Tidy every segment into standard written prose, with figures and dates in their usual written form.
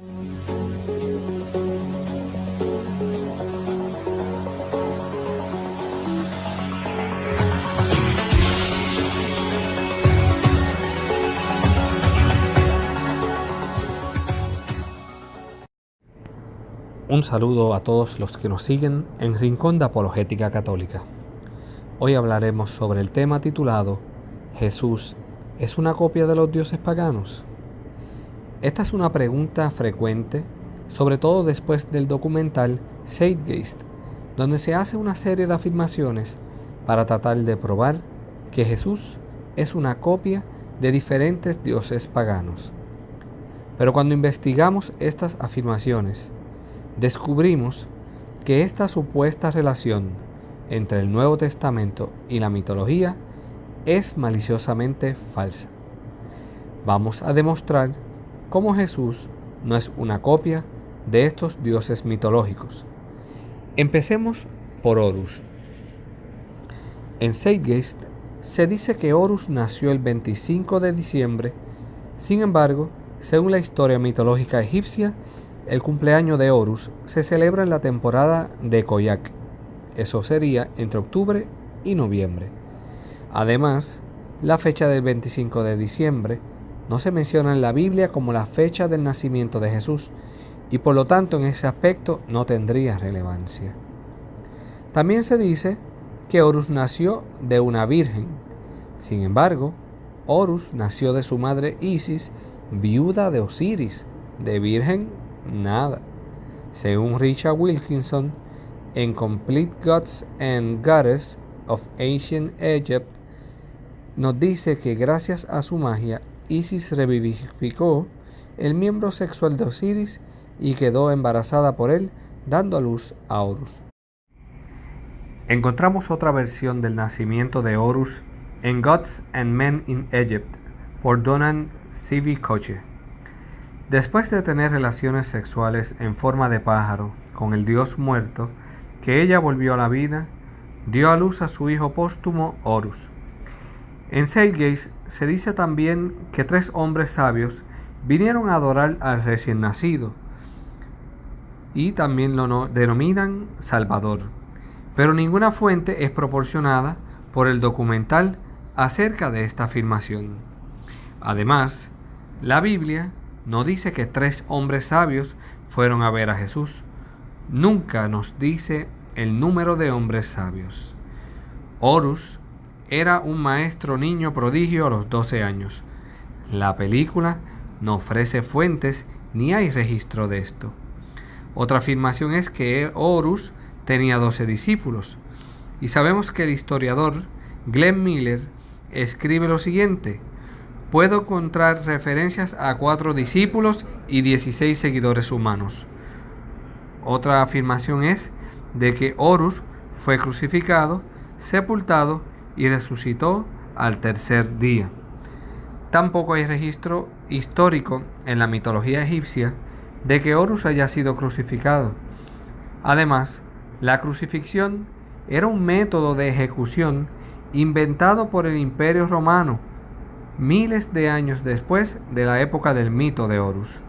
Un saludo a todos los que nos siguen en Rincón de Apologética Católica. Hoy hablaremos sobre el tema titulado ¿Jesús es una copia de los dioses paganos? Esta es una pregunta frecuente, sobre todo después del documental Zeitgeist, donde se hace una serie de afirmaciones para tratar de probar que Jesús es una copia de diferentes dioses paganos. Pero cuando investigamos estas afirmaciones, descubrimos que esta supuesta relación entre el Nuevo Testamento y la mitología es maliciosamente falsa. Vamos a demostrar cómo Jesús no es una copia de estos dioses mitológicos. Empecemos por Horus. En Zeitgeist se dice que Horus nació el 25 de diciembre, sin embargo, según la historia mitológica egipcia, el cumpleaños de Horus se celebra en la temporada de Khoiak, eso sería entre octubre y noviembre. Además, la fecha del 25 de diciembre no se menciona en la Biblia como la fecha del nacimiento de Jesús, y por lo tanto en ese aspecto no tendría relevancia. También se dice que Horus nació de una virgen. Sin embargo, Horus nació de su madre Isis, viuda de Osiris, de virgen nada. Según Richard Wilkinson, en Complete Gods and Goddesses of Ancient Egypt, nos dice que gracias a su magia, Isis revivificó el miembro sexual de Osiris y quedó embarazada por él, dando a luz a Horus. Encontramos otra versión del nacimiento de Horus en Gods and Men in Egypt, por Donan Sivikoche. Después de tener relaciones sexuales en forma de pájaro con el dios muerto, que ella volvió a la vida, dio a luz a su hijo póstumo Horus. En Zeitgeist se dice también que 3 hombres sabios vinieron a adorar al recién nacido, y también lo denominan Salvador, pero ninguna fuente es proporcionada por el documental acerca de esta afirmación. Además, la Biblia no dice que 3 hombres sabios fueron a ver a Jesús. Nunca nos dice el número de hombres sabios. Horus era un maestro niño prodigio a los 12 años. La película no ofrece fuentes ni hay registro de esto. Otra afirmación es que Horus tenía 12 discípulos. Y sabemos que el historiador Glenn Miller escribe lo siguiente: puedo encontrar referencias a 4 discípulos y 16 seguidores humanos. Otra afirmación es de que Horus fue crucificado, sepultado y resucitó al tercer día. Tampoco hay registro histórico en la mitología egipcia de que Horus haya sido crucificado. Además, la crucifixión era un método de ejecución inventado por el Imperio Romano miles de años después de la época del mito de Horus.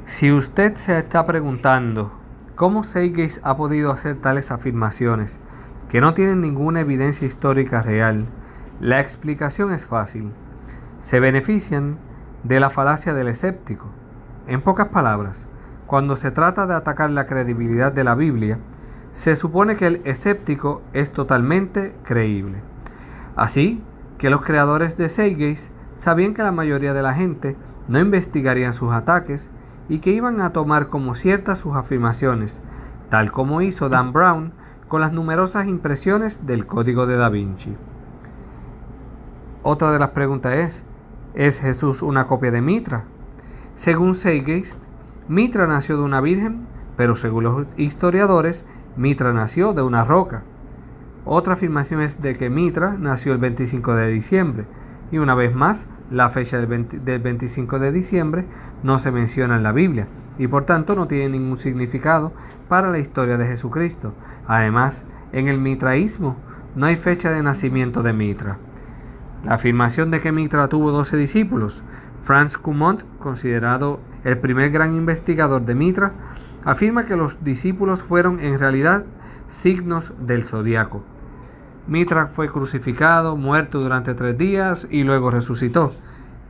Si usted se está preguntando cómo Zeitgeist ha podido hacer tales afirmaciones que no tienen ninguna evidencia histórica real, la explicación es fácil. Se benefician de la falacia del escéptico. En pocas palabras, cuando se trata de atacar la credibilidad de la Biblia, se supone que el escéptico es totalmente creíble. Así que los creadores de Zeitgeist sabían que la mayoría de la gente no investigarían sus ataques y que iban a tomar como ciertas sus afirmaciones, tal como hizo Dan Brown con las numerosas impresiones del Código de Da Vinci. Otra de las preguntas ¿es Jesús una copia de Mitra? Según Zeitgeist, Mitra nació de una virgen, pero según los historiadores, Mitra nació de una roca. Otra afirmación es de que Mitra nació el 25 de diciembre, y una vez más, la fecha del 25 de diciembre no se menciona en la Biblia, y por tanto no tiene ningún significado para la historia de Jesucristo. Además, en el mitraísmo no hay fecha de nacimiento de Mitra. La afirmación de que Mitra tuvo 12 discípulos, Franz Cumont, considerado el primer gran investigador de Mitra, afirma que los discípulos fueron en realidad signos del zodiaco. Mitra fue crucificado, muerto durante 3 días y luego resucitó.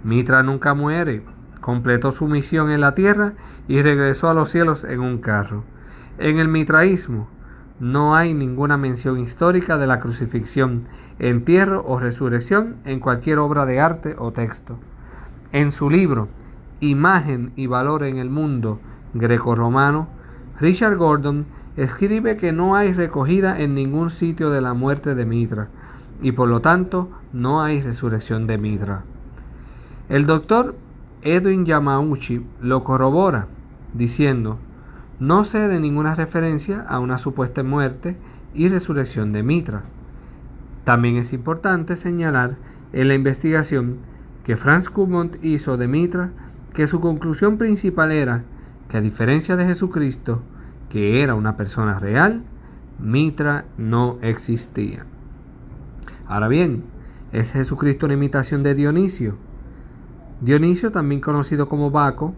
Mitra nunca muere, completó su misión en la tierra y regresó a los cielos en un carro. En el mitraísmo no hay ninguna mención histórica de la crucifixión, entierro o resurrección en cualquier obra de arte o texto. En su libro Imagen y Valor en el Mundo Grecorromano, Richard Gordon escribe que no hay recogida en ningún sitio de la muerte de Mitra y por lo tanto no hay resurrección de Mitra. El doctor Edwin Yamauchi lo corrobora diciendo: no sé de ninguna referencia a una supuesta muerte y resurrección de Mitra. También es importante señalar en la investigación que Franz Cumont hizo de Mitra que su conclusión principal era que, a diferencia de Jesucristo, que era una persona real, Mitra no existía. Ahora bien, ¿es Jesucristo una imitación de Dionisio? Dionisio, también conocido como Baco,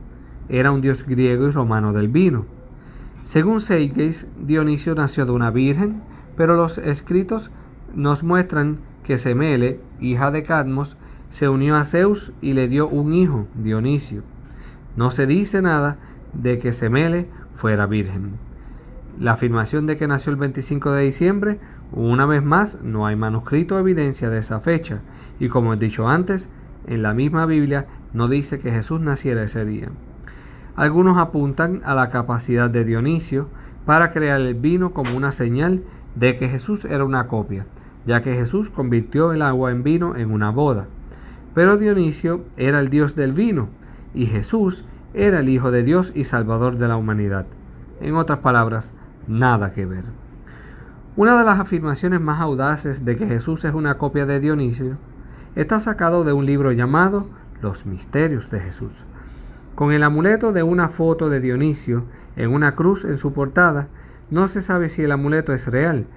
era un dios griego y romano del vino. Según Seitgeist, Dionisio nació de una virgen, pero los escritos nos muestran que Semele, hija de Cadmos, se unió a Zeus y le dio un hijo, Dionisio. No se dice nada de que Semele fuera virgen. La afirmación de que nació el 25 de diciembre, una vez más, no hay manuscrito o evidencia de esa fecha, y como he dicho antes, en la misma Biblia no dice que Jesús naciera ese día. Algunos apuntan a la capacidad de Dionisio para crear el vino como una señal de que Jesús era una copia, ya que Jesús convirtió el agua en vino en una boda. Pero Dionisio era el dios del vino y Jesús era el Hijo de Dios y Salvador de la humanidad. En otras palabras, nada que ver. Una de las afirmaciones más audaces de que Jesús es una copia de Dionisio está sacado de un libro llamado Los Misterios de Jesús. Con el amuleto de una foto de Dionisio en una cruz en su portada, no se sabe si el amuleto es real,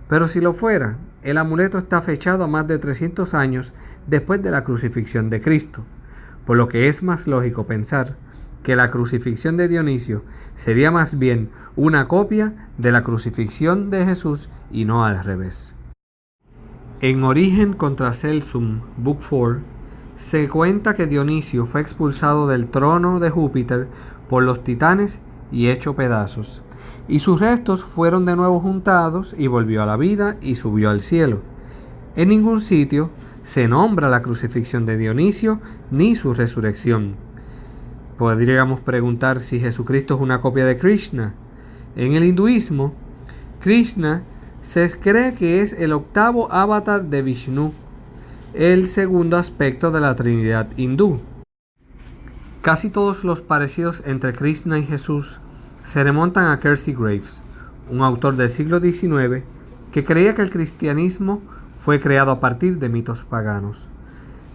pero si lo fuera, el amuleto está fechado a más de 300 años después de la crucifixión de Cristo, por lo que es más lógico pensar que la crucifixión de Dionisio sería más bien una copia de la crucifixión de Jesús y no al revés. En Origen contra Celsum, Book 4, se cuenta que Dionisio fue expulsado del trono de Júpiter por los titanes y hecho pedazos, y sus restos fueron de nuevo juntados y volvió a la vida y subió al cielo. En ningún sitio se nombra la crucifixión de Dionisio ni su resurrección. Podríamos preguntar si Jesucristo es una copia de Krishna. En el hinduismo, Krishna se cree que es el octavo avatar de Vishnu, el segundo aspecto de la Trinidad hindú. Casi todos los parecidos entre Krishna y Jesús se remontan a Kelsey Graves, un autor del siglo XIX que creía que el cristianismo fue creado a partir de mitos paganos.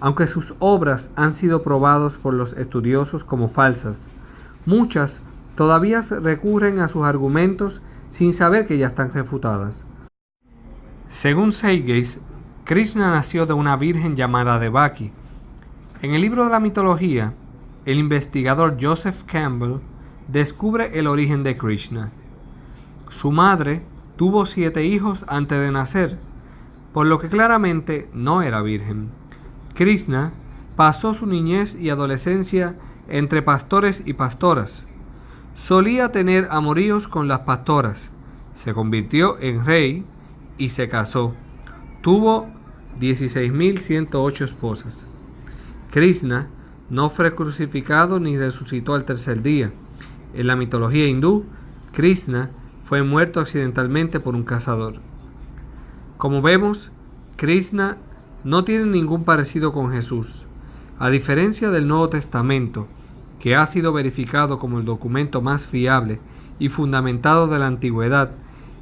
Aunque sus obras han sido probadas por los estudiosos como falsas, muchas todavía recurren a sus argumentos sin saber que ya están refutadas. Según Seitgeist, Krishna nació de una virgen llamada Devaki. En el libro de la mitología, el investigador Joseph Campbell descubre el origen de Krishna. Su madre tuvo 7 hijos antes de nacer, por lo que claramente no era virgen. Krishna pasó su niñez y adolescencia entre pastores y pastoras. Solía tener amoríos con las pastoras, se convirtió en rey y se casó. Tuvo 16.108 esposas. Krishna no fue crucificado ni resucitó al tercer día. En la mitología hindú, Krishna fue muerto accidentalmente por un cazador. Como vemos, Krishna no tiene ningún parecido con Jesús. A diferencia del Nuevo Testamento, que ha sido verificado como el documento más fiable y fundamentado de la antigüedad,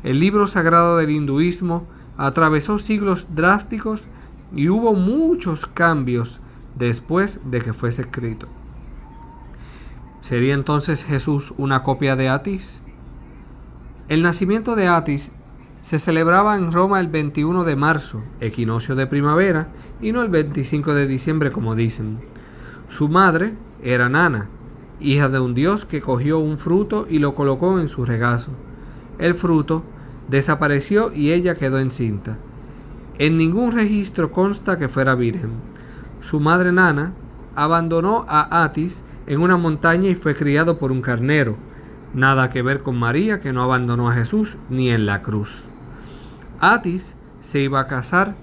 el libro sagrado del hinduismo atravesó siglos drásticos y hubo muchos cambios después de que fuese escrito. ¿Sería entonces Jesús una copia de Atis? El nacimiento de Atis se celebraba en Roma el 21 de marzo, equinoccio de primavera, y no el 25 de diciembre como dicen. Su madre era Nana, hija de un dios que cogió un fruto y lo colocó en su regazo. El fruto desapareció y ella quedó encinta. En ningún registro consta que fuera virgen. Su madre Nana abandonó a Atis en una montaña y fue criado por un carnero. Nada que ver con María, que no abandonó a Jesús ni en la cruz. Atis se iba a casar,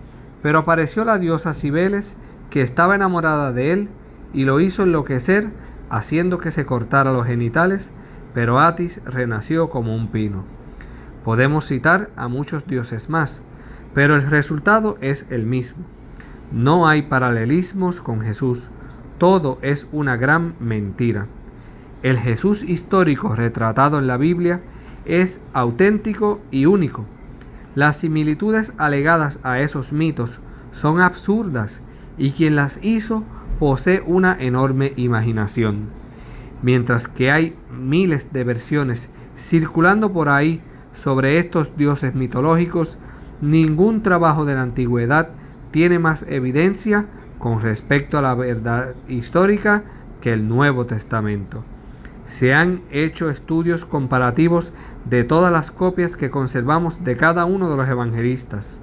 pero apareció la diosa Cibeles, que estaba enamorada de él, y lo hizo enloquecer, haciendo que se cortara los genitales, pero Atis renació como un pino. Podemos citar a muchos dioses más, pero el resultado es el mismo. No hay paralelismos con Jesús, todo es una gran mentira. El Jesús histórico retratado en la Biblia es auténtico y único. Las similitudes alegadas a esos mitos son absurdas y quien las hizo posee una enorme imaginación. Mientras que hay miles de versiones circulando por ahí sobre estos dioses mitológicos, ningún trabajo de la antigüedad tiene más evidencia con respecto a la verdad histórica que el Nuevo Testamento. Se han hecho estudios comparativos de todas las copias que conservamos de cada uno de los evangelistas.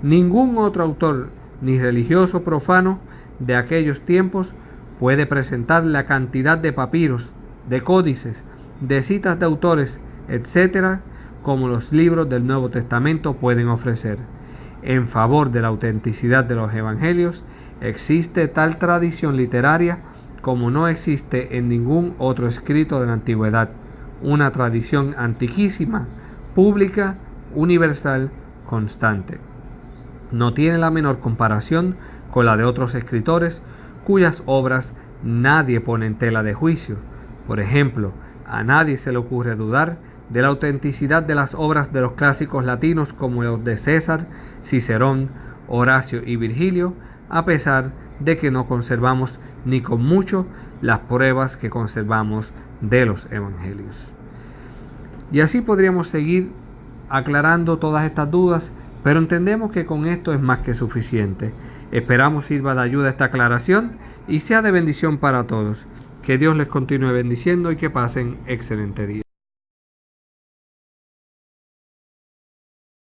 Ningún otro autor, ni religioso profano, de aquellos tiempos puede presentar la cantidad de papiros, de códices, de citas de autores, etc., como los libros del Nuevo Testamento pueden ofrecer. En favor de la autenticidad de los evangelios, existe tal tradición literaria como no existe en ningún otro escrito de la antigüedad, una tradición antiquísima, pública, universal, constante. No tiene la menor comparación con la de otros escritores cuyas obras nadie pone en tela de juicio. Por ejemplo, a nadie se le ocurre dudar de la autenticidad de las obras de los clásicos latinos como los de César, Cicerón, Horacio y Virgilio, a pesar de que no conservamos ni con mucho las pruebas que conservamos de los evangelios. Y así podríamos seguir aclarando todas estas dudas, pero entendemos que con esto es más que suficiente. Esperamos sirva de ayuda esta aclaración y sea de bendición para todos. Que Dios les continúe bendiciendo y que pasen excelente día.